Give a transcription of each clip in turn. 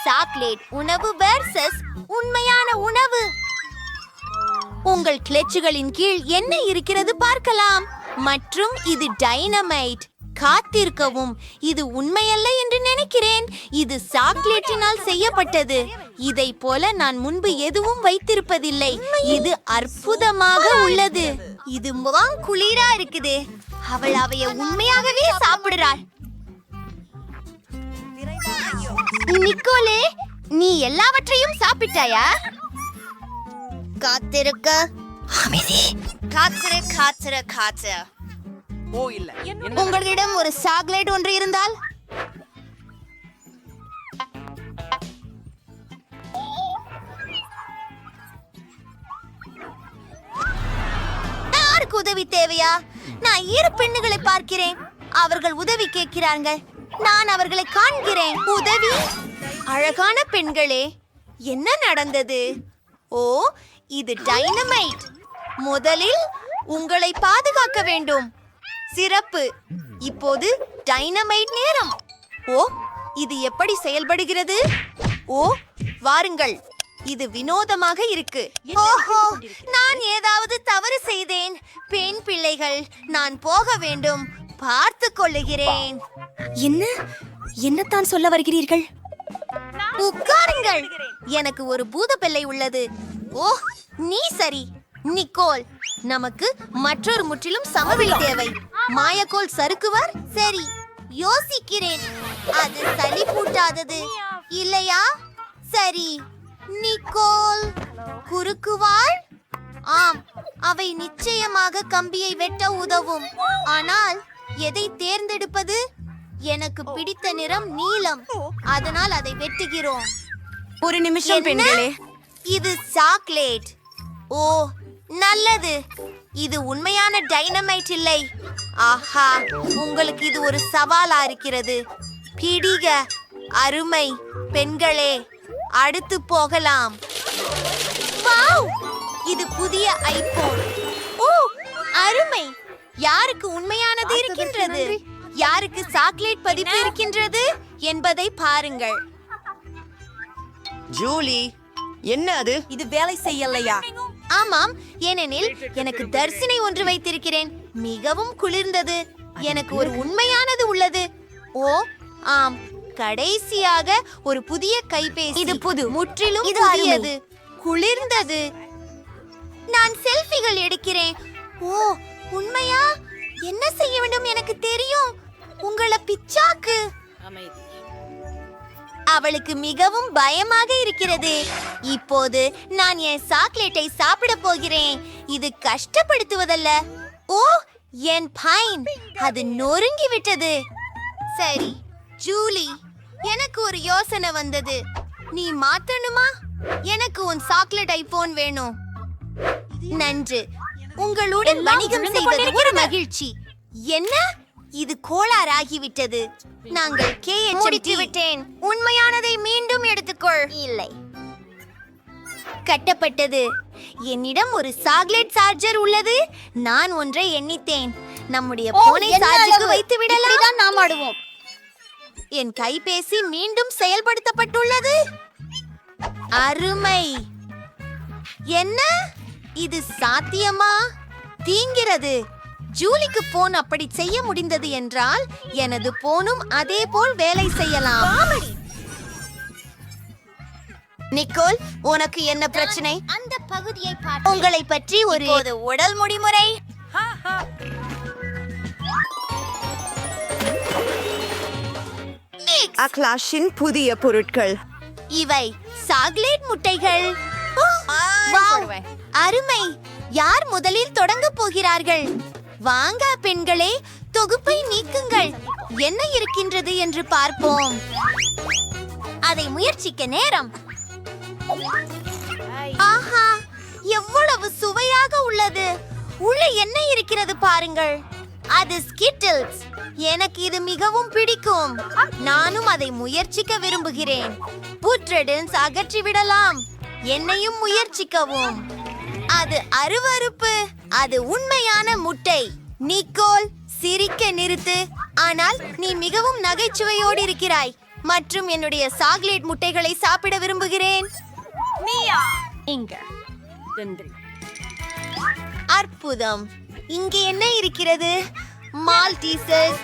Chocolate உணவு versus உண்மையான உணவு. உங்கள் கிளச்சுகளின் கீழ் என்ன இருக்கிறது பார்க்கலாம். மற்றும் இது டைனமைட். காத்திருக்கவும், இது உண்மையல்ல என்று நினைக்கிறேன். இது சாக்லேட்டினால் செய்யப்பட்டது. இதை போல நான் முன்பு எதுவும் வைத்திருப்பதில்லை. இது அற்புதமாக உள்ளது. இது முகம் குளிரா இருக்குது. அவள் அவைய உண்மையாகவே சாப்பிடுறாள். நிக்கோலே, நீ எல்லாவற்றையும் சாப்பிட்டாயா? காத்திருக்க அமைதி. காத்திரு காத்திரு காத்திரு. ஓ இல்ல, உங்களிடம் ஒரு சாக்லேட் ஒன்று இருந்தால் யாருக்கு உதவி தேவையா? நான் இரு பெண்ணுகளை பார்க்கிறேன். அவர்கள் உதவி கேட்கிறார்கள். நான் அவர்களை காண்கிறேன். உதவி? அழகான பெண்களே, என்ன நடந்தது? ஓ, இது டைனமைட். முதலில் உங்களை பாதுகாக்க வேண்டும். சிறப்பு. இப்போது டைனமைட் நேரம். ஓ, இது எப்படி செயல்படுகிறது? ஓ, வாருங்கள். இது வினோதமாக இருக்கு. ஓஹோ, நான் ஏதாவது தவறு செய்தேன். பெண் பிள்ளைகள், நான் போக வேண்டும். பார்த்து கொள்ளுகிறேன். என்னத்தான் சொல்ல வருகிறீர்கள்? உட்காருங்கள். எனக்கு ஒரு பூத பிள்ளை உள்ளது. ஓ, நீ சரி. நிக்கோல், நமக்கு மற்றொரு முற்றிலும் சமவெளி தேவை. மாயக்கோல் சறுக்குவர். சரி, யோசிக்கிறேன். அது சலிப்பூட்டாதது இல்லையா? சரி. நிக்கோல், குறுக்குவாள். ஆம், அவை நிச்சயமாக கம்பியை வெட்ட உதவும். ஆனால் எதை தேர்ந்தெடுப்பது? எனக்கு பிடித்த நிறம் நீலம். அதனால் அதை வெட்டுகிறோம். ஒரு நிமிஷம் பெண்களே. இது சாக்லேட். ஓ, நல்லது. இது உண்மையான டைனமைட் இல்லை. ஆஹா, உங்களுக்கு இது ஒரு சவாலா இருக்கிறது. பிடிக. அருமை பெண்களே, அடுத்து போகலாம். வாவ், இது புதிய ஐபோன். ஓ, அருமை. யாருக்கு உண்மையானது இருக்கின்றது, யாருக்கு சாக்லேட் பதிப்பு இருக்கின்றது என்பதை பாருங்கள். ஜூலி, என்ன அது? இது வேலை செய்யலையா? ஆமாம், ஏனெனில் எனக்கு தர்சினை ஒன்று வைத்திருக்கிறேன். மிகவும் குளிர்ந்தது. எனக்கு ஒரு உண்மையானது உள்ளது. ஓ, ஆம், கடைசியாக ஒரு புதிய கைபேசி. இது புது. முற்றிலும் இது புதியது. குளிர்ந்தது. நான் செல்ஃபிகள் எடுக்கிறேன். ஓ, உண்மையா? என்ன செய்ய வேண்டும் எனக்கு தெரியும். உங்களை பிச்சாக்கு. அவளுக்கு மிகவும் பயமாக இருக்கிறது. இப்போது நான் என் சாக்லேட்டை சாப்பிட போகிறேன். இது கஷ்டப்படுத்துவதல்ல. ஓ, என் பைன், அது நொறுங்கி விட்டது. சரி ஜூலி, எனக்கு ஒரு யோசனை வந்தது. நீ மாத்தணுமா? எனக்கு உன் சாக்லேட் ஐபோன் வேணும். நன்று. உங்களுடன் வணிகம் செய்வது ஒரு மகிழ்ச்சி. என்ன? இது கோளாறாகிவிட்டது. நாங்கள் முடித்து விட்டேன். உண்மையானதை மீண்டும் எடுத்துக்கொள். இல்லை, கட்டப்பட்டது. என்னிடம் ஒரு சாக்லேட் சார்ஜர் உள்ளது. நான் ஒன்றை எண்ணித்தேன். நம்முடைய போனை சார்ஜருக்கு வைத்து விடலாம். நாம் ஆடுவோம். என் கைபேசி மீண்டும் செயல்படுத்தப்பட்டுள்ளது. அருமை. என்ன இது சாத்தியமா? தீங்கிறது. ஜூலிக்கு போன் அப்படி செய்ய முடிந்தது என்றால் எனது போனும் அதே போல் வேலை செய்யலாம். நிக்கோல், உனக்கு என்ன பிரச்சனை? அந்த பகுதியை பாரு. உங்களை பற்றி ஒரு உடல் முடிமுறை. அக்லாஷின் புதிய பொருட்கள். இவை சாக்லேட் முட்டைகள். வாவ், அருமை. யார் முதலில் தொடங்க போகிறார்கள்? வாங்க பெண்களே, தொகுப்பை நீக்குங்கள். என்ன இருக்கின்றது என்று பார்ப்போம். அதை முயற்சிக்க நேரம். ஆஹா, எவ்வளவு சுவையாக உள்ளது. உள்ள என்ன இருக்கிறது பாருங்கள். அது ஸ்கிட்டில்ஸ். எனக்கு இது மிகவும் பிடிக்கும். நானும் அதை முயற்சிக்க விரும்புகிறேன். புட்ரெடன்ஸ் அகற்றி விடலாம். என்னையும் முயற்சிக்கவும். அது அருவருப்பு. அது உண்மையான முட்டை. நிக்கோல், சிரிக்க நிறுத்து. ஆனால் நீ மிகவும் நகைச்சுவையோடு இருக்கிறாய். மற்றும் என்னுடைய சாக்லேட் முட்டைகளை சாப்பிட விரும்புகிறேன். அற்புதம். இங்கே என்ன இருக்கிறது? மால்டீசஸ்.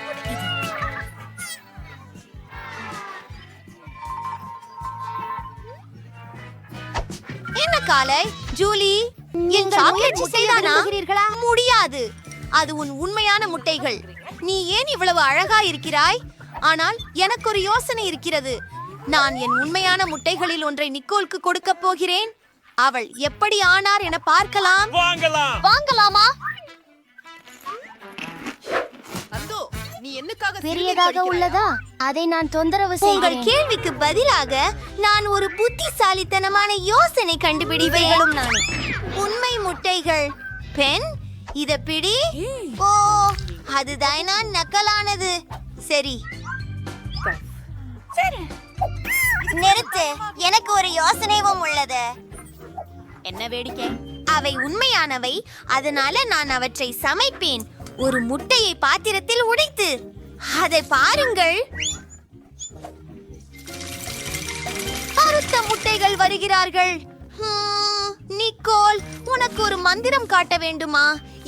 என்ன காலை ஜூலி, என் சாக்லேட் முட்டைதானா? முடியாது, அது உன் உண்மையான முட்டைகள். நீ ஏன் இவ்வளவு அழகா இருக்கிறாய்? ஆனால் எனக்கு ஒரு யோசனை இருக்கிறது. நான் என் உண்மையான முட்டைகளில் ஒன்றை நிக்கோலுக்கு கொடுக்க போகிறேன். அவள் எப்படி ஆனார் என பார்க்கலாம். வாங்கலாமா? நீ என்னக்காக பெரியதாக உள்ளதா? அதை நான் தொந்தரவு உங்கள் செய்கிறேன். கேள்விக்கு பதிலாக நான் ஒரு புத்திசாலித்தனமான யோசனை கண்டுபிடிப்பேன். உண்மை முட்டைகள். பெண், இத பிடி. ஓ, அதுதான் நான் நக்கலானது. சரி நிறுத்து, எனக்கு ஒரு யோசனையும் உள்ளது. என்ன வேடிக்கை? அவை உண்மையானவை, அதனால நான் அவற்றை சமைப்பேன். ஒரு முட்டையை பாத்திரத்தில் உடைத்து அதை பாருங்கள். பருத்த முட்டைகள் வருகிறார்கள். நிக்கோல், உனக்கு ஒரு மந்திரம் காட்ட வேண்டுமா?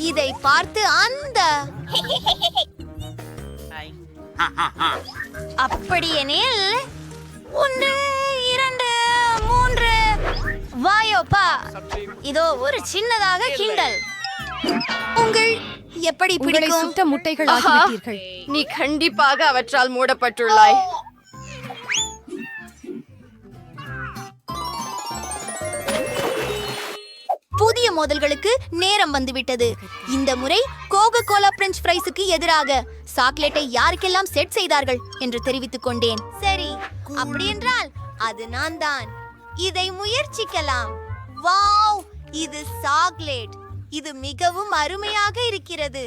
இதை பார்த்து அந்த அப்படியெனில் 1 2 3 வாயோப்பா, இதோ ஒரு சின்னதாக கிண்டல். உங்கள் எப்படி பிடிக்கும்? சுட்ட முட்டைகள் ஆகிவிட்டீர்கள். நீ கண்டிப்பாக அவற்றால் மூடப்பட்டுள்ளாய். புதிய மோதல்களுக்கு நேரம் வந்துவிட்டது. இந்த முறை கோகோ கோலா பிரெஞ்ச் ஃப்ரைஸுக்கு எதிராக சாக்லேட்டை யாருக்கெல்லாம் செட் செய்தார்கள் என்று தெரிவித்துக் கொண்டேன். சரி, அப்படியென்றால் அது நான் தான். இதை முயற்சிக்கலாம். வாவ், இது சாக்லேட். இது மிகவும் அருமையாக இருக்கிறது.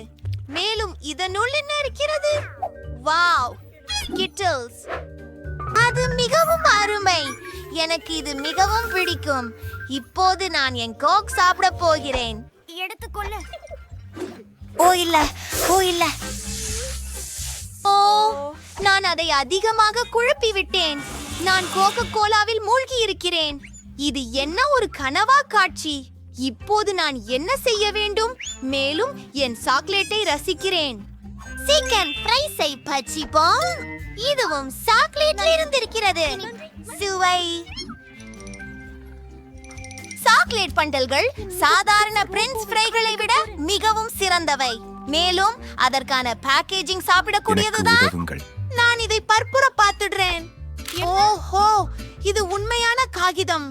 மேலும் இதனுள் என்ன இருக்கிறது? Wow, Skittles. அது மிகவும் அருமை. எனக்கு இது மிகவும் பிடிக்கும். இப்போது நான் என் கோக் சாப்பிட போகிறேன். எடுத்துக்கொள்ள. ஓ இல்ல, ஓ இல்ல, ஓ, நான் அதை அதிகமாக குழப்பி விட்டேன். நான் கோகோ கோலாவில் மூழ்கி இருக்கிறேன். இது என்ன ஒரு கனவா காட்சி? இப்போது நான் என்ன செய்ய வேண்டும்? மேலும் என் சாக்லேட்டை ரசிக்கிறேன். சிக்கன் ஃப்ரைஸை பச்சிப்போம். இதுவும் சாக்லேட்டில் இருந்திருக்கிறது. சுவை. சாக்லேட் பண்டல்கள் சாதாரண பிரெஞ்ச் ஃப்ரைகளை விட மிகவும் சிறந்தவை. மேலும் அதற்கான பேக்கேஜிங் சாப்பிடக்கூடியதுதான். நான் இதை பற்புற பார்த்துடுறேன். ஓஹோ, இது உண்மையான காகிதம்.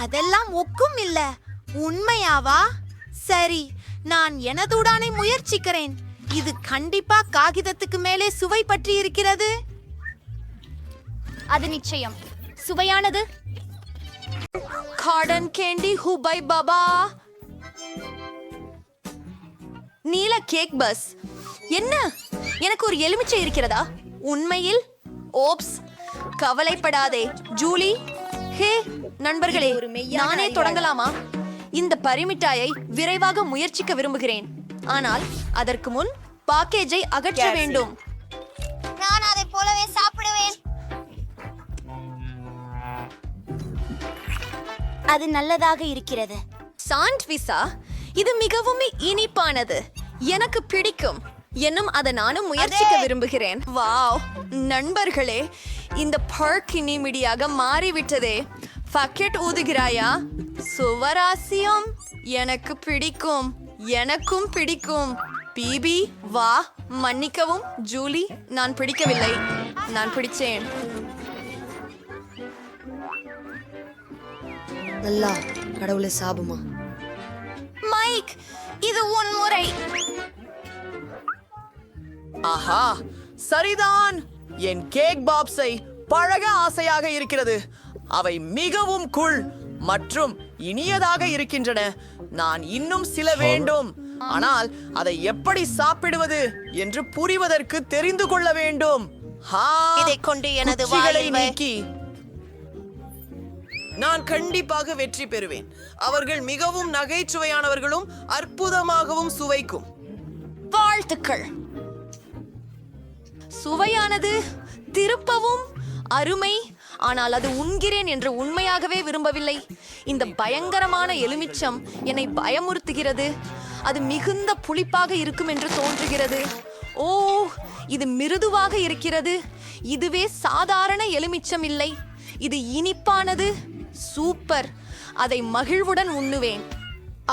அதெல்லாம் ஒக்கும் இல்ல. உண்மையாவா? சரி, நான் எனதுடானை முயற்சிக்கிறேன். இது கண்டிப்பா காகிதத்துக்கு மேலே சுவை பற்றி இருக்கிறது. அது நிச்சயம் சுவையானது. கார்டன் கேண்டி ஹுபை பாபா. நீல கேக் பஸ். என்ன, எனக்கு ஒரு எலுமிச்சை இருக்கிறதா? உண்மையில்? ஓப்ஸ், கவலைப்படாதே ஜூலி. ஹே நண்பர்களே, நானே தொடங்கலாமா? இந்த பரிமிட்டாயை விரைவாக முயற்சிக்க விரும்புகிறேன். ஆனால் அதற்கு முன் பாக்கேஜை அகற்ற வேண்டும். நான் அதை போலவே சாப்பிடுவேன். அது நல்லதாக இருக்கிறது. சாண்ட்விசா, இது மிகவும் இனிப்பானது. எனக்கு பிடிக்கும். என்னும் அதை நானும் முயற்சிக்க விரும்புகிறேன். வாவ் நண்பர்களே, இந்த பர்க் இனிமிடியாக மாறிவிட்டதே. பக்கெட் ஊதுகிறாயா? சுவராசியம். எனக்கு பிடிக்கும். எனக்கும் பிடிக்கும். பிபி வா. மன்னிக்கவும் ஜூலி, நான் பிடிக்கவில்லை. நான் பிடிச்சேன். நல்லா கடவுளை சாபமா. மைக், இது உன் முறை. ஆஹா, சரிதான். என் கேக் பாப்ஸை பழக ஆசையாக இருக்கிறது. அவை மிகவும் கூல் மற்றும் இனியதாக இருக்கின்றன. நான் இன்னும் சில வேண்டும். ஆனால் அதை எப்படி சாப்பிடுவது என்று புரிவதற்கு தெரிந்து கொள்ள வேண்டும். இதைக் கொண்டு எனது குச்சிகளை வாயில் நீக்கி நான் கண்டிப்பாக வெற்றி பெறுவேன். அவர்கள் மிகவும் நகைச்சுவையானவர்களும் அற்புதமாகவும் சுவைக்கும். வாழ்த்துக்கள். சுவையானது, திருப்பவும் அருமை. ஆனால் அது உண்கிறேன் என்று உண்மையாகவே விரும்பவில்லை. இந்த பயங்கரமான எலுமிச்சம் என்னை பயமுறுத்துகிறது. அது மிகுந்த புளிப்பாக இருக்கும் என்று தோன்றுகிறது. ஓ, இது மிருதுவாக இருக்கிறது. இதுவே சாதாரண எலுமிச்சம் இல்லை, இது இனிப்பானது. சூப்பர், அதை மகிழ்வுடன் உண்ணுவேன்.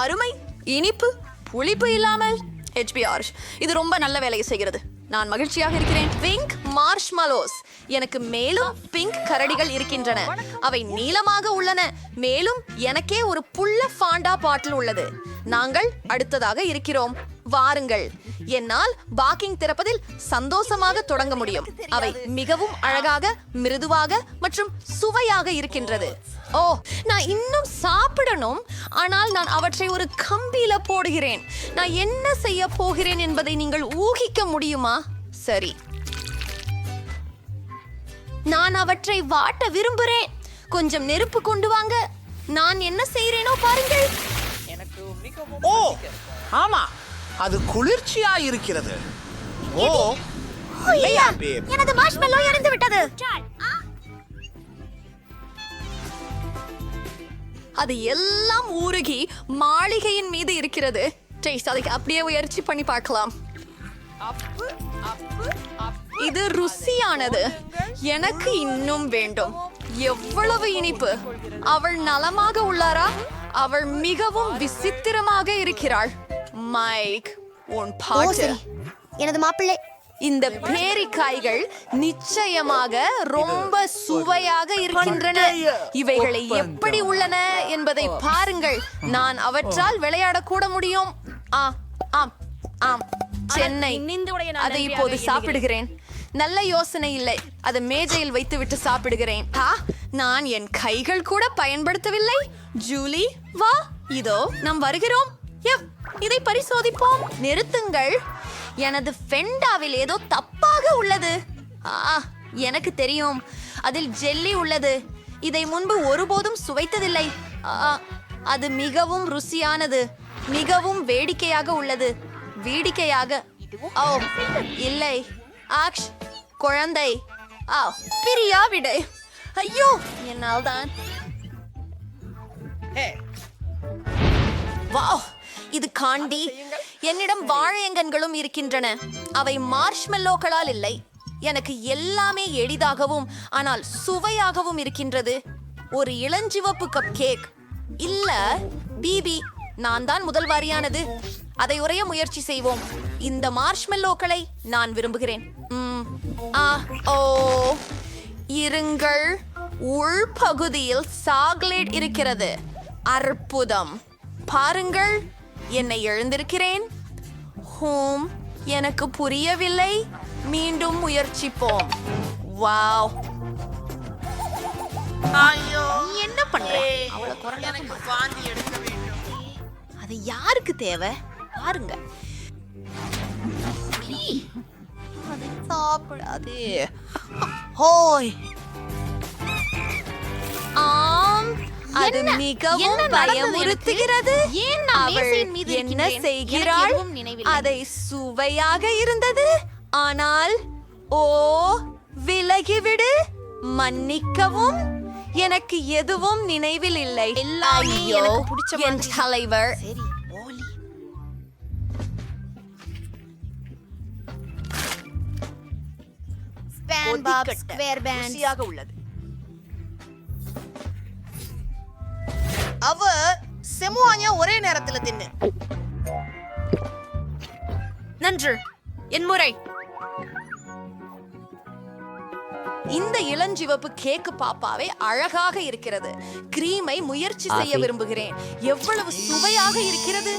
அருமை, இனிப்பு, புளிப்பு இல்லாமல். HBR, இது ரொம்ப நல்ல வேலையை செய்கிறது. நான் மகிழ்ச்சியாக இருக்கிறேன். பிங்க் மார்ஷ்மலோஸ். எனக்கு மேலும் பிங்க் கரடிகள் இருக்கின்றன. அவை நீளமாக உள்ளன. மேலும் எனக்கே ஒரு புள்ள ஃபாண்டா பாட்டில் உள்ளது. நாங்கள் அடுத்ததாக இருக்கிறோம். வாருங்கள், என்னால் பாக்கிங் திறப்பதில் சந்தோஷமாக தொடங்க முடியும். அவை மிகவும் அழகாக, மிருதுவாக மற்றும் சுவையாக இருக்கின்றது. ஓ, நான் இன்னும் சாப்பிடணும். ஆனால் நான் அவற்றை ஒரு கம்பியில போடுகிறேன். நான் என்ன செய்ய போகிறேன் என்பதை நீங்கள் ஊகிக்க முடியுமா? சரி, நான் அவற்றை வாட்ட விரும்புகிறேன். கொஞ்சம் நெருப்பு கொண்டு வாங்க. நான் என்ன செய்கிறேனோ பாருங்கள். ஓ ஆமா, அது குளிர்ச்சியா இருக்கிறது. ஓ ஐயா, babe. எனது மார்ஷ்மெல்லோ எரிந்து விட்டது. அது எல்லாம் ஊருகி மாளிகையின் மீது இருக்கிறது. டேஸ்ட், அதை அப்படியே உயர்ச்சி பண்ணி பார்க்கலாம். இது ருசியானது. எனக்கு இன்னும் வேண்டும். எவ்வளவு இனிப்பு. அவள் நலமாக உள்ளாரா? அவள் மிகவும் விசித்திரமாக இருக்கிறாள். மைக், உன் பாட்டு. எனது மாப்பிள்ளை. இந்த பேரிக்காய்கள் நிச்சயமாக ரொம்ப சுவையாக இருக்கின்றன. இவைகளை எப்படி உள்ளன என்பதை பாருங்கள். நான் அவற்றால் விளையாடக்கூட முடியும். ஆம் ஆம், சென்னை. அதை இப்போது சாப்பிடுகிறேன். நல்ல யோசனை இல்லை. அதை மேஜையில் வைத்துவிட்டு சாப்பிடுகிறேன். நான் என் கைகள் கூட பயன்படுத்தவில்லை. ஜூலி, வா, இதோ நாம் வருகிறோம். இதை பரிசோதிப்போம். நிறுத்துங்கள். எனது ஃபெண்டாவில் ஏதோ தப்பாக உள்ளது. எனக்கு தெரியும், அதில் ஜெல்லி உள்ளது. இதை முன்பு ஒருபோதும் சுவைத்ததில்லை. அது மிகவும் ருசியானது. மிகவும் வேடிக்கையாக உள்ளது. வேடிக்கையாக. ஓ இல்லை, ஆக்ஷ், குழந்தை. பிரியா விடை. ஐயோ, என்னால் தான். வாவ், இது காண்டி. என்னிடம் வாழையங்கன்களும் இருக்கின்றன. அவை மார்ஷ்மெல்லோக்களால் இல்லை. எனக்கு எல்லாமே எளிதாகவும் ஆனால் சுவையாகவும் இருக்கின்றது. ஒரு இளஞ்சிவப்பு கப் கேக். இல்ல, பிபி, நான் தான் முதல் வாரியானது. அதை உரைய முயற்சி செய்வோம். இந்த மார்ஷ்மெல்லோக்களை நான் விரும்புகிறேன். ஓ, இருங்கள். உள்பகுதியில் சாக்லேட் இருக்கிறது. அற்புதம். பாருங்கள், என்னை எழுந்திருக்கிறேன். ஹோம், எனக்கு புரியவில்லை. மீண்டும் முயற்சிப்போம். வாவ், நீ என்ன பண்ற? எனக்கு வாந்தி எடுக்க வேண்டும். அது யாருக்கு தேவை? பாருங்க. அதை சாப்பிடாதே. ஹோய். ஆம், அது மிகவும் பயமுறுத்துகிறது. அவள் என்ன செய்கிறாள்? அதை சுவையாக இருந்தது. ஆனால் ஓ, விலகிவிடு. மன்னிக்கவும், எனக்கு எதுவும் நினைவில் இல்லை. ஐயோ, என் தலைவர். உள்ளது. அவ செமுவானியா ஒரே நேரத்துல தின்னு. நன்று, என் முறை. இந்த இளஞ்சிவப்பு கேக்கு பாப்பாவே அழகாக இருக்கிறது. கிரீமை முயற்சி செய்ய விரும்புகிறேன். எவ்வளவு சுவையாக இருக்கிறது.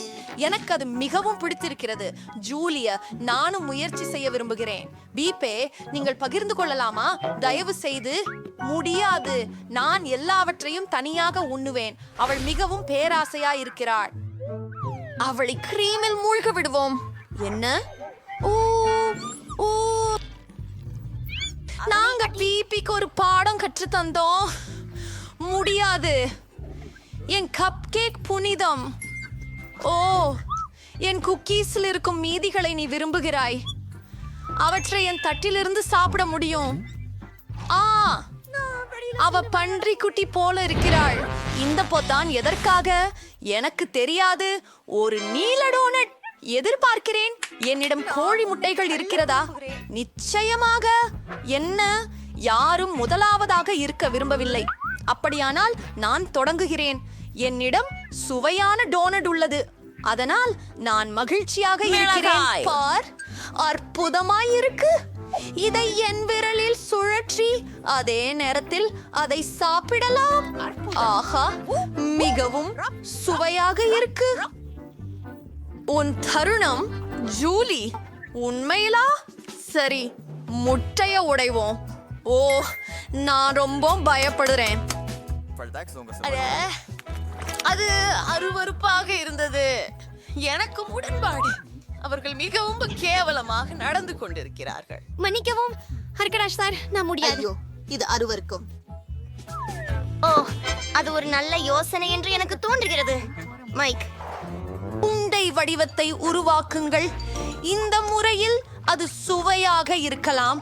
எனக்கு அது மிகவும் பிடித்திருக்கிறது. ஜூலியா, நானும் முயற்சி செய்ய விரும்புகிறேன். பீபே, நீங்கள் பகிர்ந்து கொள்ளலாமா? தயவு செய்து. முடியாது, நான் எல்லாவற்றையும் தனியாக உண்ணுவேன். அவள் மிகவும் பேராசையா இருக்கிறாள். அவளை கிரீமில் மூழ்க விடுவோம். என்ன? ஓ ஓ, நாங்க பிபிக்கு ஒரு பாடம் கற்று தந்தோம். முடியாது. என் கப் கேக் புனிதம். ஓ, என் குக்கீஸில் இருக்கும் மீதிகளை நீ விரும்புகிறாய். அவற்றை என் தட்டிலிருந்து சாப்பிட முடியும். ஆ, அவ பன்றி குட்டி போல இருக்கிறாள். இந்த பொத்தான் எதற்காக எனக்கு தெரியாது. ஒரு நீல டோனட் எதிர்பார்க்கிறேன். என்னிடம் கோழி முட்டைகள் இருக்கிறதா? நிச்சயமாக. என்ன, யாரும் முதலாவதாக இருக்க விரும்பவில்லை. அப்படியானால் நான் தொடங்குகிறேன். என்னிடம் சுவையான டோனட் உள்ளது, அதனால் நான் மகிழ்ச்சியாக இருக்கிறேன். பார், அற்புதமாயிருக்கு. இதை என் விரலில் சுழற்றி அதே நேரத்தில் அதை சாப்பிடலாம். ஆஹா, மிகவும் சுவையாக இருக்கு. உன் தருணம் ஜூலி. உண்மையிலா? சரி, முட்டைய உடைவோம். ஓ, நான் ரொம்ப பயப்படுறேன். அட, அது அருவருப்பாக இருந்தது. எனக்கும் உடன்பாடு. அவர்கள் மிகவும் கேவலமாக நடந்து கொண்டிருக்கிறார்கள். மன்னிக்கவும் ஹர்கராஜ் சார், நான் முடியாது. இது அருவருக்கும். ஓ, அது ஒரு நல்ல யோசனை என்று எனக்கு தோன்றுகிறது. மைக், உண்டை வடிவத்தை உருவாக்குங்கள். இந்த முறையில் அது சுவையாக இருக்கலாம்.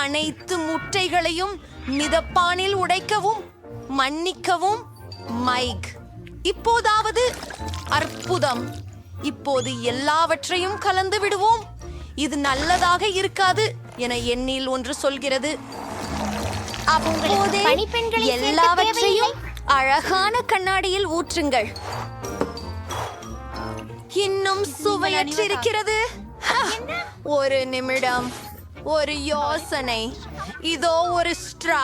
அனைத்து முட்டைகளையும் மிதப்பானில் உடைக்கவும். மன்னிக்கவும் மைக். இப்போதாவது அற்புதம். இப்போது எல்லாவற்றையும் கலந்து விடுவோம். இது நல்லதாக இருக்காது என எண்ணில் ஒன்று சொல்கிறது. அப்போதே பணிப்பெண்களை சேர்க்க எல்லாவற்றையும் அழகான கண்ணாடியில் ஊற்றுங்கள். இன்னும் சுவையற்றிருக்கிறது. ஒரு நிமிடம், ஒரு யோசனை. இதோ ஒரு ஸ்ட்ரா.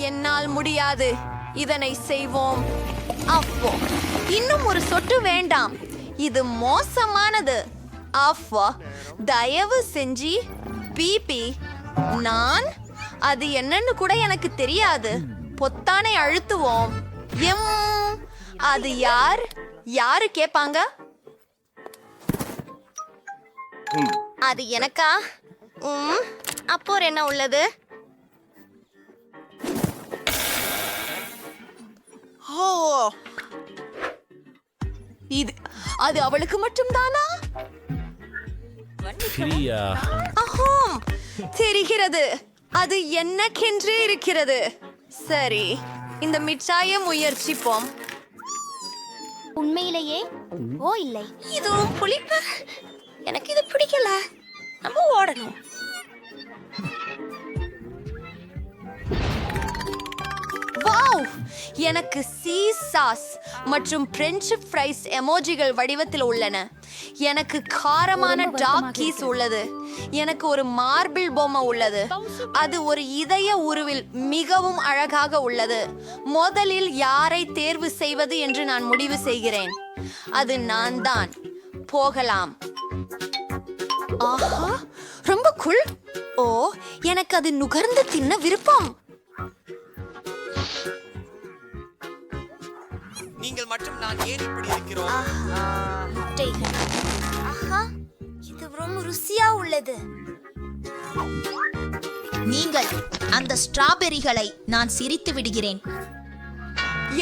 என்னால் முடியாது. இதனை செய்வோம். அப்போ இன்னும் ஒரு சொட்டு வேண்டாம். இது மோசமானது. அப்போ தயவு செஞ்சு பிபி. நான் அது என்னன்னு கூட எனக்கு தெரியாது. பொத்தானை அழுத்துவோம். அது யாரு கேட்பாங்க? அது எனக்கா? அப்போ என்ன உள்ளது? ஓ, அது அவளுக்கு மட்டும்தானா? அஹோம், தெரிகிறது. அது என்னக்கென்றே இருக்கிறது. சரி, இந்த மிட்டாயை முயற்சிப்போம். உண்மையிலேயே? ஓ இல்லை, இதுவும் புளிப்பு. எனக்கு இது பிடிக்கல. நம்ம ஓடணும். வாவ், எனக்கு சீஸ் சாஸ் மற்றும் பிரெஞ்சு ஃப்ரைஸ் எமோஜிகள் வடிவத்தில் உள்ளன. எனக்கு காரமான டாக் கீஸ் உள்ளது. எனக்கு ஒரு மார்பிள் பொம்மை உள்ளது. அது ஒரு இதய உருவில் மிகவும் அழகாக உள்ளது. முதலில் யாரை தேர்வு செய்வது என்று நான் முடிவு செய்கிறேன். அது நான் தான். போகலாம். ஆஹா, ரொம்ப குள். ஓ, எனக்கு அது நுகர்ந்து தின்ன விருப்பம். நீங்கள் மட்டும் நான் ஏன் இப்படி இருக்கிறோம்? முட்டைகள். ஆஹா, இது ரொம்ப ருசியா உள்ளது. நீங்கள் அந்த ஸ்ட்ராபெரிகளை நான் சிரித்து விடுகிறேன்.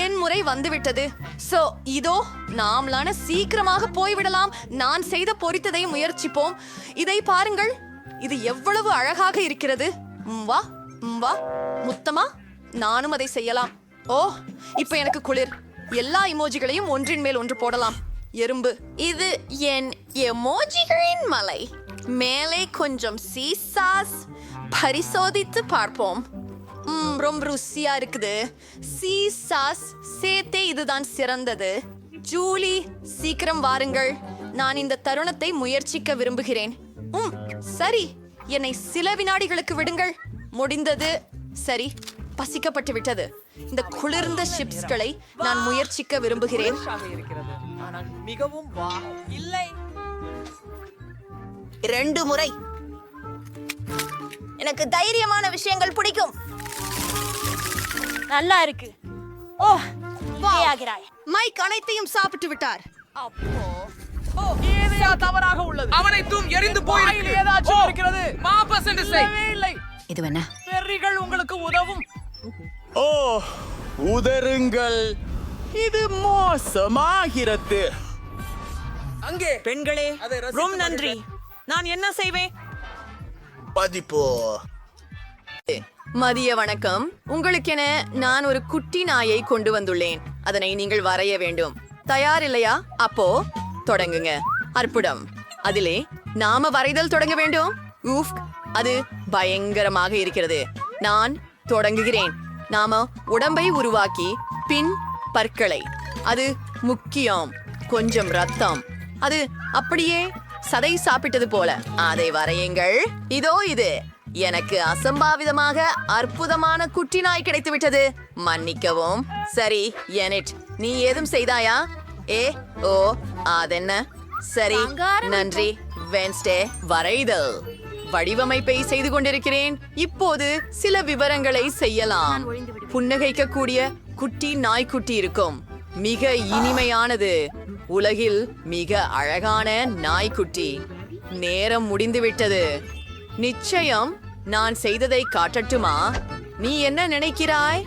என் முறை வந்துவிட்டது. சோ இதோ நாமளான சீக்கிரமாக போய்விடலாம். நான் செய்த பொரித்ததை முயற்சிப்போம். இதை பாருங்கள், இது எவ்வளவு அழகாக இருக்கிறது. வா வா முத்தமா, நானும் அதை செய்யலாம். ஓ, இப்ப எனக்கு குளிர். எல்லா எமோஜிகளையும் ஒன்றின் மேல் ஒன்று போடலாம். எறும்பு. இது என் எமோஜிகளின் மலை. மேலே கொஞ்சம் சீஸ் சாஸ். பரிசோதித்து பார்ப்போம். ரொம்ப ருசியா இருக்குது. சீஸ் சாஸ் சேர்த்தே இதுதான் சிறந்தது. ஜூலி, சீக்கிரம் வாருங்கள். நான் இந்த தருணத்தை முயற்சிக்க விரும்புகிறேன். சரி, என்னை சில வினாடிகளுக்கு விடுங்கள். முடிந்தது. சரி, பசிக்கப்பட்டு விட்டது. இந்த குளிர்ந்த சிப்ஸ்களை நான் முயற்சிக்க விரும்புகிறேன். மிகவும் இல்லை. 2 முறை. எனக்கு தைரியமான விஷயங்கள் பிடிக்கும். நல்லா இருக்கு. ஓ, ஆகிறாய். மைக் அனைத்தையும் சாப்பிட்டு விட்டார். ஏதோ தவறாக உள்ளது. அவனைத்தும் எரிந்து போயிருக்கு. ஏதாச்சும் இருக்கிறது. மாபஸ் என்று செய். இல்லை. இது என்ன? பெர்ரிகள் உங்களுக்கு உதவும். ஓ, உதருங்கள். இது மோசமாகிறது. அங்கே பெண்களே, ரொம்ப நன்றி. நான் என்ன செய்வேன்? பதிப்பு. மதிய வணக்கம். உங்களுக்கென நான் ஒரு குட்டி நாயை கொண்டு வந்துள்ளேன். அதனை நீங்கள் வரைய வேண்டும். தயார் இல்லையா? அப்போ தொடங்குங்க. அற்புதம். அதிலே நாம வரைதல் தொடங்க வேண்டும். ஊஃப், அது பயங்கரமாக இருக்கிறது. நான் தொடங்குகிறேன். நாம உடம்பை உருவாக்கி பின் பற்களை. அது முக்கியம். கொஞ்சம் ரத்தம். அது அப்படியே சதை சாப்பிட்டது போல. அதை வரையுங்கள். இதோ இது. எனக்கு அசம்பாவிதமாக அற்புதமான குட்டி நாய் கிடைத்து விட்டது. மன்னிக்கவும். சரி, எனிட், நீ ஏதும் செய்தாயா? ஓ, அதென்ன? சரி, நன்றி. வென்ஸ்டே வரைதல் வடிவமைப்பை செய்து கொண்டிருக்கிறேன். இப்போது சில விவரங்களை செய்யலாம். புன்னகைக்கக்கூடிய குட்டி நாய்க்குட்டி இருக்கும். மிக இனிமையானது. உலகில் மிக அழகான நாய்க்குட்டி. நேரம் முடிந்துவிட்டது. நிச்சயம் நான் செய்ததை காட்டட்டுமா? நீ என்ன நினைக்கிறாய்?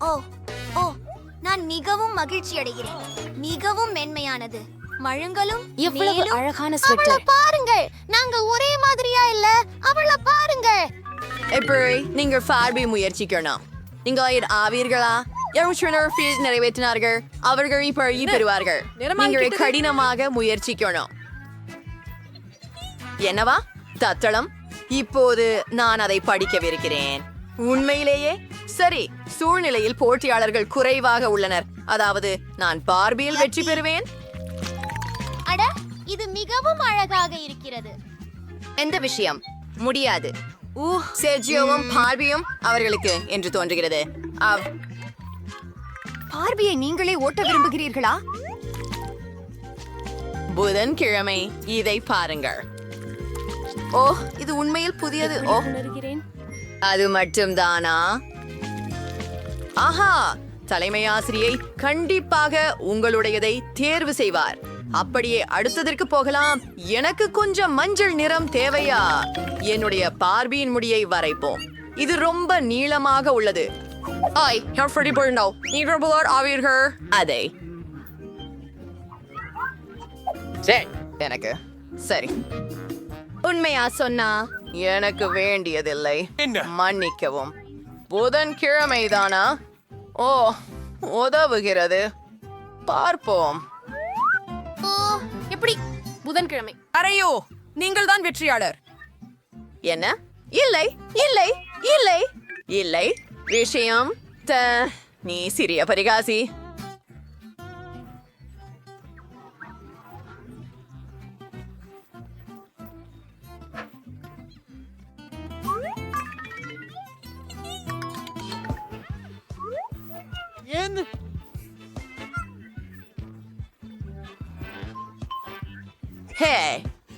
ஓ ஓ நான் மிகவும் மகிழ்ச்சி அடைகிறேன். மிகவும் மென்மையானது. மழுங்களும் எவ்வளவு மேலும். அழகான அவளை ஸ்வெட்டர். பாருங்கள். நாங்க ஒரே மாதிரியா இல்ல? அவளை பாருங்கள். எப்படி நீங்கள் பார்வை முயற்சிக்கணும். நீங்கள் ஆவீர்களா? நிறைவேற்றினார்கள். அவர்கள் இப்பழி பெறுவார்கள். நீங்கள் கடினமாக முயற்சிக்கணும். என்னவா தத்தளம்? இப்போது நான் அதை படிக்கவிருக்கிறேன். உண்மையிலேயே சரி. சூழ்நிலையில் போட்டியாளர்கள் குறைவாக உள்ளனர். அதாவது நான் பார்பியில் வெற்றி பெறுவேன். அட, இது மிகவும் அழகாக இருக்கிறது. எந்த விஷயம் முடியாது. செர்ஜியோவும் பார்பியும் அவர்களுக்கு என்று தோன்றுகிறது. பார்பியை நீங்களே ஓட்ட விரும்புகிறீர்களா? புதன்கிழமை இதை பாருங்கள். ஓ, இது உண்மையில் புதியது. ஓ, அது மட்டும்தானா? ஆஹா, தலைமை ஆசிரியை கண்டிப்பாக உங்களுடையதை தேர்வு செய்வார். அப்படியே அடுத்ததற்கு போகலாம். எனக்கு கொஞ்சம் மஞ்சள் நிறம் தேவையா? என்னுடைய பார்பியின் முடியை வரைப்போம். இது ரொம்ப நீளமாக உள்ளது. அதை எனக்கு சரி. உண்மையா சொன்னா எனக்கு வேண்டியதில்லை. மன்னிக்கவும். புதன்கிழமைதானா? ஓ, உதவுகிறது. பார்ப்போம். எப்படி? புதன்கிழமை. அரையோ, நீங்கள் தான் வெற்றியாளர். என்ன? இல்லை இல்லை இல்லை இல்லை. விஷயம் நீ சிறிய பரிகாசி. ஹே,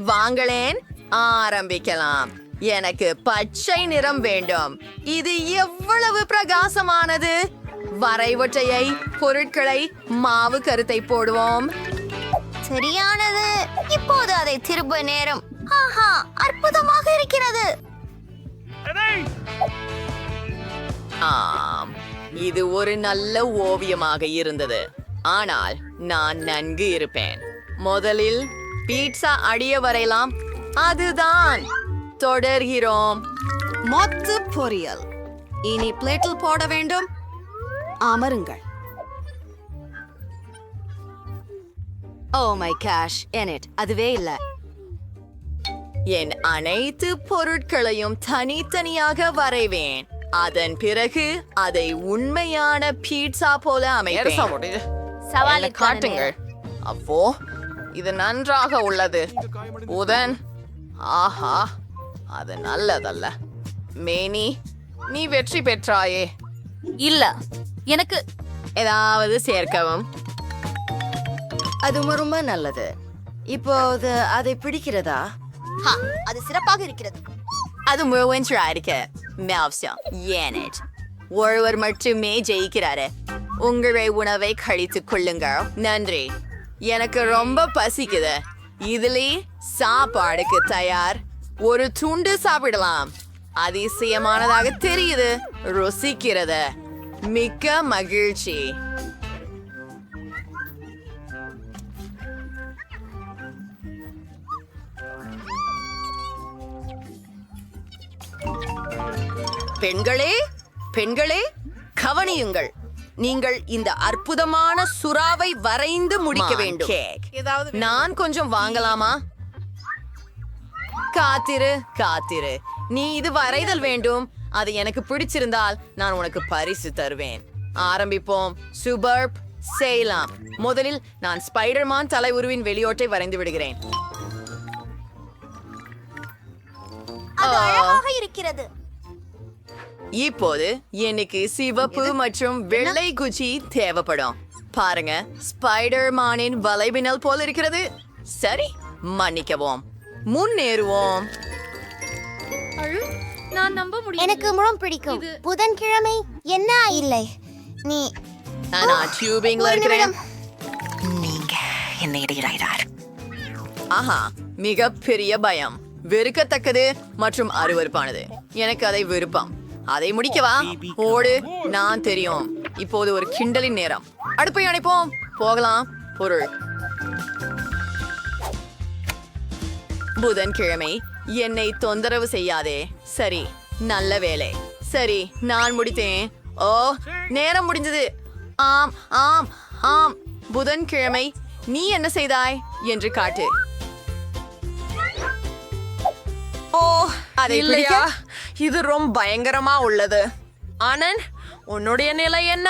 வாங்களேன், ஆரம்பிக்கலாம். எனக்கு பச்சை நிறம் வேண்டும். இது எவ்வளவு பிரகாசமானது. வரைவொற்றையை பொருட்களை மாவு கருத்தை போடுவோம். சரியானது. இப்போது அதை திரும்ப நேரம். ஆஹா, அற்புதமாக இருக்கிறது. ஆம், இது ஒரு நல்ல ஓவியமாக இருந்தது. ஆனால் நான் நன்கு இருப்பேன். முதலில் பீட்சா அடிய வரையலாம். அதுதான். தொடர்கிறோம். மொத்த பொரியல். இனி பிளேட்டில் போட வேண்டும். அமருங்கள். ஓ மை காஷ், எனிட், அதுவே இல்ல. என் அனைத்து பொருட்களையும் தனித்தனியாக வரைவேன். அதன் பிறகு அதை உண்மையான பீட்சா போல அமைப்பேன். என்னை காட்டுங்கள். அப்போ இது நன்றாக உள்ளது. புதன், ஆஹா, அது நல்லதல்ல. மேனி, நீ வெற்றி பெற்றாயே. இல்ல, எனக்கு ஏதாவது சேர்க்கவும். அது ரொம்ப நல்லது. இப்போது அதை பிடிக்கிறதா? அது சிறப்பாக இருக்கிறது. அது முழுவன்றா இருக்க. மேவ்சம் ஏனட் ஒருவர் மட்டுமே ஜெயிக்கிறாரு. உங்களை உணவை கழித்துக் கொள்ளுங்க. நன்றி. எனக்கு ரொம்ப பசிக்குது. இதிலே சாப்பாடுக்கு தயார். ஒரு துண்டு சாப்பிடலாம். அதிசயமானதாக தெரியுது. ருசிக்கிறது. மிக்க மகிழ்ச்சி. பெண்களே பெண்களே கவனியுங்கள். நீங்கள் இந்த அற்புதமான சுறாவை வரைந்து முடிக்க வேண்டும். நான் கொஞ்சம் வாங்கலாமா? காத்திரு காத்திரு. நீ இது வரைதல் வேண்டும். அது எனக்கு பிடிச்சிருந்தால் நான் உனக்கு பரிசு தருவேன். ஆரம்பிப்போம். சூப்பர்ப். செய்யலாம். முதலில் நான் ஸ்பைடர்மேன் தலை உருவின் வெளியோட்டை வரைந்து விடுகிறேன். அது அழகாக இருக்கிறது. இப்போது எனக்கு சிவப்பு மற்றும் வெள்ளை குச்சி தேவைப்படும். பாருங்க, ஸ்பைடர்மேனின் வலைபின்னல் போல இருக்கிறது. சரி, மன்னிக்கவும். முன்னேறுவோம். எனக்கு முழம் பிடிக்கும். புதன்கிழமை என்ன இல்லை நீ நான் டியூபிங்ல இருக்கிறேன். ஆஹா, மிகப்பெரிய பயம். வெறுக்கத்தக்கது மற்றும் அருவருப்பானது. எனக்கு அதை விருப்பம். அதை முடிக்கவா? ஓடு. நான் தெரியும். இப்போது ஒரு கிண்டலின் நேரம். அடுப்பை அணைப்போம். போகலாம். பொருள். புதன்கிழமை. என்னை தொந்தரவு செய்யாதே. சரி, நல்ல வேலை. சரி, நான் முடித்தேன். ஓ, நேரம் முடிஞ்சது. ஆம் ஆம் ஆம். புதன்கிழமை. நீ என்ன செய்தாய் என்று காட்டு. ஓ, அதை இல்லையா? பிடிக்க? இது ரொம்ப பயங்கரமா உள்ளது. ஆனந்த், உன்னுடைய நிலை என்ன?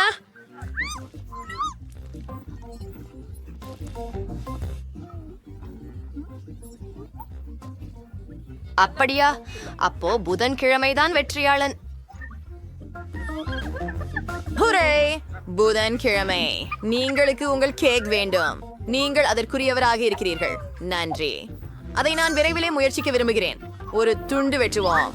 அப்படியா? அப்போ புதன்கிழமைதான் வெற்றியாளன். ஹுரே! புதன்கிழமை. நீங்களுக்கு உங்கள் கேக் வேண்டும். நீங்கள் அதற்குரியவராக இருக்கிறீர்கள். நன்றி. அதை நான் விரைவிலே முயற்சிக்க விரும்புகிறேன். ஒரு துண்டு வெட்டுவோம்.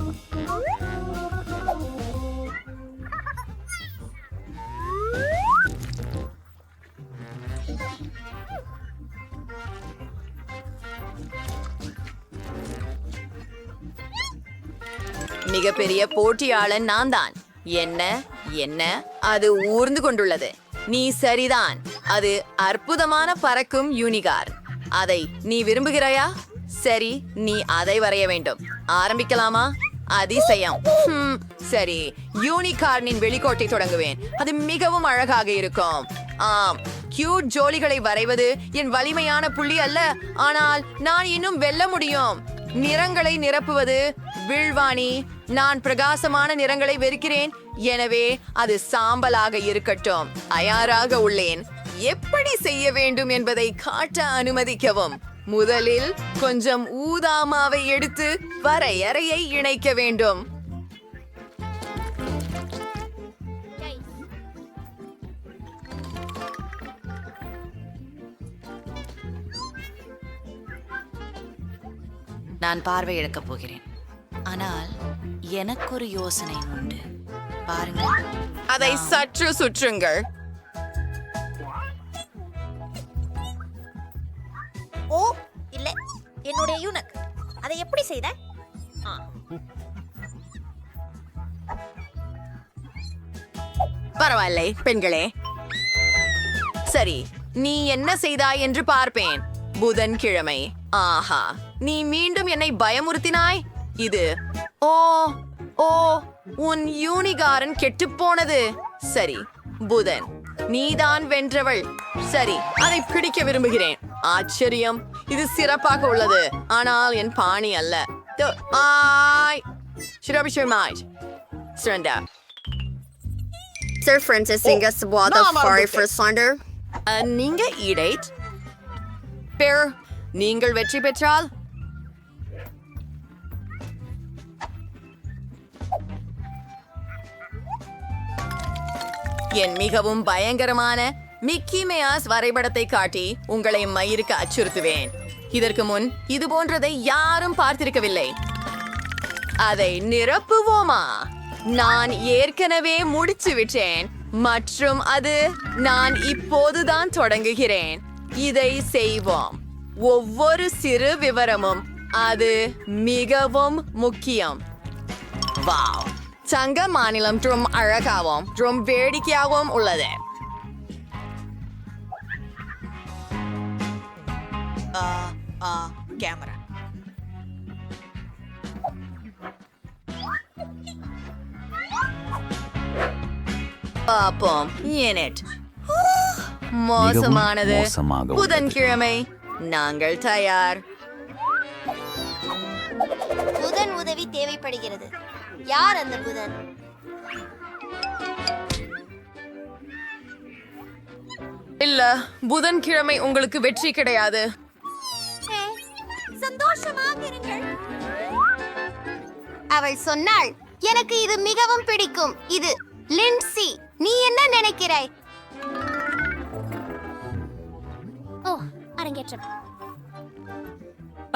மிகப்பெரிய போட்டியாளன் நான் தான். என்ன என்ன அது ஊர்ந்து கொண்டுள்ளது. நீ சரிதான். அது அற்புதமான பறக்கும் யூனிகார். அதை நீ விரும்புகிறாயா? சரி, நீ அதை வரைய வேண்டும். ஆரம்பிக்கலாமா? அதிசயம். சரி, யூனிகார்னின் வெளிக்கோட்டை தொடங்குவேன். அது மிகவும் அழகாக இருக்கும். ஆம், கியூட் ஜோலிகளை வரைவது என் வலிமையான புள்ளி அல்ல. ஆனால் நான் இன்னும் வெல்ல முடியும். நிறங்களை நிரப்புவது விழ்வாணி. நான் பிரகாசமான நிறங்களை வெறுக்கிறேன். எனவே அது சாம்பலாக இருக்கட்டும். தயாராக உள்ளேன். எப்படி செய்ய வேண்டும் என்பதை காட்ட அனுமதிக்கவும். முதலில் கொஞ்சம் ஊதாமாவை எடுத்து வரையறையை இணைக்க வேண்டும். நான் பார்வை இழக்கப் போகிறேன். ஆனால் எனக்கு ஒரு யோசனை உண்டு. பாருங்கள். அதை சற்று சுற்றுங்கள். ஓ, இல்லை, என்னுடைய யூனக். அதை எப்படி செய்த? பரவாயில்லை பெண்களே. சரி, நீ என்ன செய்தாய் என்று பார்ப்பேன். புதன்கிழமை. ஆஹா, நீ மீண்டும் என்னை பயமுறுத்தினாய். இது ஓ ஓ உன் யூனிகாரன் கெட்டுப்போனது. சரி, புதன், நீதான் வென்றவள். சரி, அதை பிடிக்க விரும்புகிறேன். ஆச்சரியம். இது சிறப்பாக உள்ளது. ஆனால் என் பாணி அல்ல. Sir Francis Inga Sabwata Fari for Thunder. நீங்க இடேட் பேர். நீங்கள் வெற்றி பெற்றால் என் மிகவும் பயங்கரமான மிக்கி மேயாஸ் வரைபடத்தை காட்டி உங்களை மயிருக்கு அச்சுறுத்துவேன். இதற்கு முன் இது போன்றதை யாரும் பார்த்திருக்கவில்லை. அதை நிரப்புவோமா? நான் ஏற்கனவே முடிச்சு விட்டேன் மற்றும் அது நான் இப்போதுதான் தொடங்குகிறேன். இதை செய்வோம். ஒவ்வொரு சிறு விவரமும் அது மிகவும் முக்கியம். வாவ், சங்க மாநிலம் ரொம்ப அழகாகவும் ரொம்ப வேடிக்கையாகவும் உள்ளது. கேமரா பாப்போம். யூனிட் மோசமானது. மோசமாக உள்ளது. புதன்கிழமை நாங்கள் தயார். புதன் உதவி தேவைப்படுகிறது. யார் அந்த புதன்? இல்ல, புதன்கிழமை உங்களுக்கு வெற்றி கிடையாது. சந்தோஷமாக இருங்கள். அவள் சொன்னாள், எனக்கு இது மிகவும் பிடிக்கும். இது லிண்ட்சி. நீ என்ன நினைக்கிறாய்? ஓ, அரங்கேற்றம்.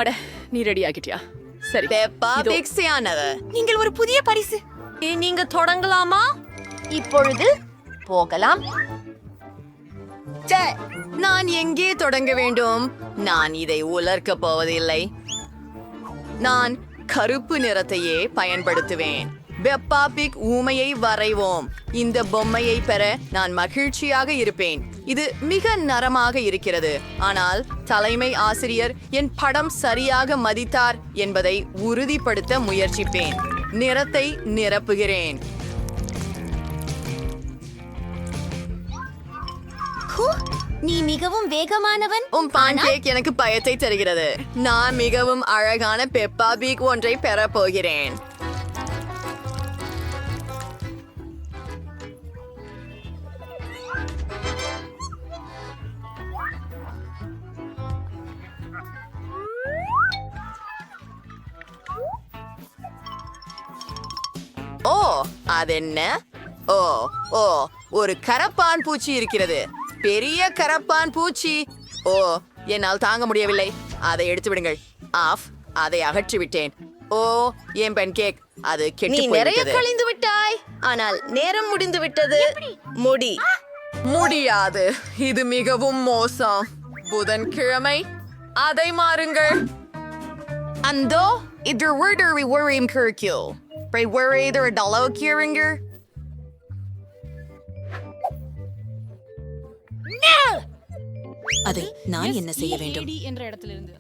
அட, நீ ரெடி ஆகிட்டியா? சரி, பெப்பா இதோ. பிக்ஸியானது. நீங்கள் ஒரு புதிய பரிசு. நீங்க தொடங்கலாமா? இப்பொழுது போகலாம். ச்சே, நான் எங்கே தொடங்க வேண்டும்? நான் இதை உலர்க்கப் போவதில்லை. நான் கருப்பு நிறத்தையே பயன்படுத்துவேன். பெப்பா பிக் ஊமையை வரைவோம். இந்த பொம்மையை பெற நான் மகிழ்ச்சியாக இருப்பேன். இது மிக நரமாக இருக்கிறது, ஆனால் தலைமை ஆசிரியர் என் படம் சரியாக மதித்தார் என்பதை உறுதிப்படுத்த முயற்சிப்பேன். நிறத்தை நிரப்புகிறேன். ஹூ, நீ மிகவும் வேகமானவன். பான்கேக் எனக்கு பயத்தை தருகிறது. நான் மிகவும் அழகான பெப்பா பிக் ஒன்றை பெறப் போகிறேன். ஓ, அதென்ன? ஓ ஓ ஒரு கரப்பான் பூச்சி இருக்கிறது. பெரிய கரப்பான் பூச்சி. ஓ, என்னால் தாங்க முடியவில்லை. அதை எடுத்து விடுங்கள். ஆஃப், அதை அகற்றி விட்டேன். ஓ, என் பென் கேக், அது நீ கெட்டு நிறைய போய்விட்டது. கழிந்து விட்டாய், ஆனால் நேரம் முடிந்து விட்டது. முடி. முடியாது, இது மிகவும் மோசம். புதன்கிழமை அதை மாறுங்கள். அந்தோ இது விடுவி worrying curricle. Pray worry there a dollar curing. அதை நான் என்ன செய்ய வேண்டும்? என்ற இடத்திலிருந்து